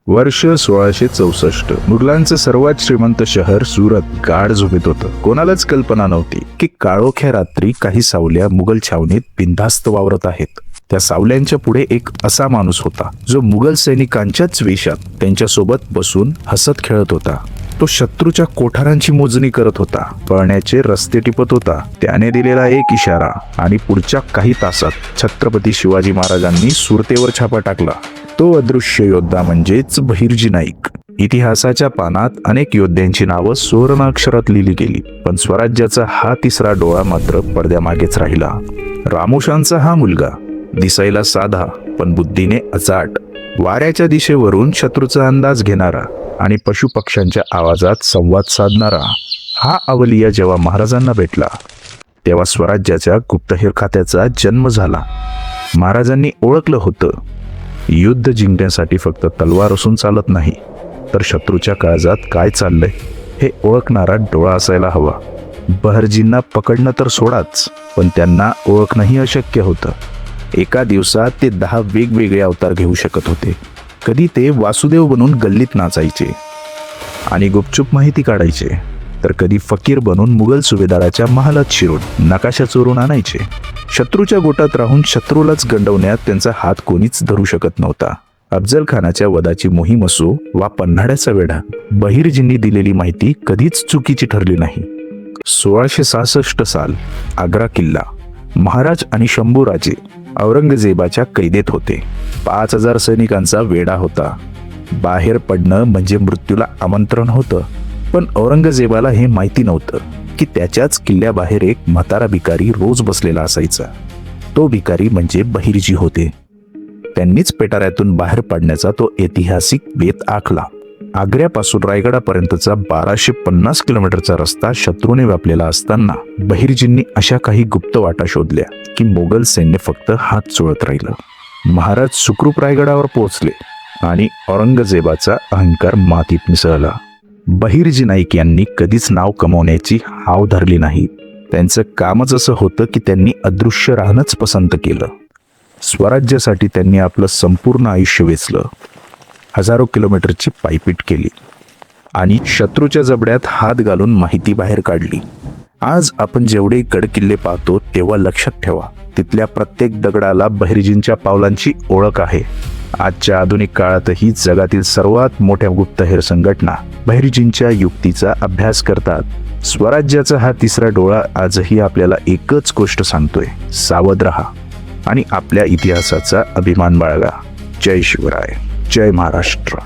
वर्ष 1664. मुघलांचं सर्वात श्रीमंत शहर सुरत गाढ झोपेत होतं. कोणालाच कल्पना नव्हती की काळोख्या रात्री काही सावल्या मुघल छावणीत बिनधास्त वावरत आहेत. त्या सावल्यांच्या पुढे एक असा माणूस होता जो मुघल सैनिकांच्याच वेशात त्यांच्यासोबत बसून हसत खेळत होता. तो शत्रूच्या कोठारांची मोजणी करत होता, पळण्याचे रस्ते टिपत होता. त्याने दिलेला एक इशारा आणि पुढच्या काही तासात छत्रपती शिवाजी महाराजांनी सुरतेवर छापा टाकला. तो अदृश्य योद्धा म्हणजेच बहिर्जी नाईक. इतिहासाच्या पानात अनेक योद्ध्यांची नावं सुवर्ण अक्षरात लिहिली गेली, पण स्वराज्याचा हा तिसरा डोळा मात्र पडद्यामागेच राहिला. रामोशांचा हा मुलगा दिसायला साधा पण बुद्धीने अचाट, वाऱ्याच्या दिशेवरून शत्रूचा अंदाज घेणारा आणि पशुपक्ष्यांच्या आवाजात संवाद साधणारा हा अवलिया जेव्हा महाराजांना भेटला तेव्हा स्वराज्याच्या गुप्तहेर खात्याचा जन्म झाला. महाराजांनी ओळखलं होतं, युद्ध जिंकण्यासाठी फक्त तलवार असून चालत नाही, तर शत्रूच्या काळजात काय चाललंय हे ओळखणारा डोळा असायला हवा. बहरजींना पकडणं तर सोडाच, पण त्यांना ओळखणंही अशक्य होतं. एका दिवसात ते 10 वेगवेगळे अवतार घेऊ शकत होते. कधी ते वासुदेव बनून गल्लीत नाचायचे आणि गुपचूप माहिती काढायचे, तर कधी फकीर बनून मुघल सुभेदाराच्या महालात शिरून नकाशा चोरून आणायचे. शत्रूच्या गोटात राहून शत्रूलाच गंडवण्यात त्यांचा हात कोणीच धरू शकत नव्हता. अफजल खानाच्या वधाची मोहीम असो वा पन्हाळ्याचा वेढा, बहिर्जींनी दिलेली माहिती कधीच चुकीची ठरली नाही. 1666 साल. आग्रा किल्ला. महाराज आणि शंभूराजे औरंगजेबाच्या कैदेत होते. 5000 सैनिकांचा वेढा होता. बाहेर पडणं म्हणजे मृत्यूला आमंत्रण होतं. पण औरंगजेबाला हे माहिती नव्हतं की त्याच्याच किल्ल्याबाहेर एक म्हातारा भिकारी रोज बसलेला असायचा. तो भिकारी म्हणजे बहिर्जी होते. त्यांनीच पेटाऱ्यातून बाहेर पडण्याचा तो ऐतिहासिक बेत आखला. आग्र्यापासून रायगडापर्यंतचा 1250 किलोमीटरचा रस्ता शत्रूने व्यापलेला असताना बहिर्जींनी अशा काही गुप्त वाटा शोधल्या की मोगल सैन्य फक्त हात चोळत राहिलं. महाराज सुखरूप रायगडावर पोहोचले आणि औरंगजेबाचा अहंकार मातीत मिसळला. बहिर्जी नाईक यांनी कधीच नाव कमवण्याची हाव धरली नाही. त्यांचं कामच असं होतं की त्यांनी अदृश्य राहणंच पसंत केलं. स्वराज्यासाठी त्यांनी आपलं संपूर्ण आयुष्य वेचलं. हजारो किलोमीटरची पायपीट केली आणि शत्रूच्या जबड्यात हात घालून माहिती बाहेर काढली. आज आपण जेवढे गडकिल्ले पाहतो तेव्हा लक्षात ठेवा, तिथल्या प्रत्येक दगडाला बहिर्जींच्या पावलांची ओळख आहे. आजच्या आधुनिक काळातही जगातील सर्वात मोठ्या गुप्तहेर संघटना बहिर्जींच्या युक्तीचा अभ्यास करतात. स्वराज्याचा हा तिसरा डोळा आजही आपल्याला एकच गोष्ट सांगतोय, सावध रहा आणि आपल्या इतिहासाचा अभिमान बाळगा. जय शिवराय, जय महाराष्ट्र.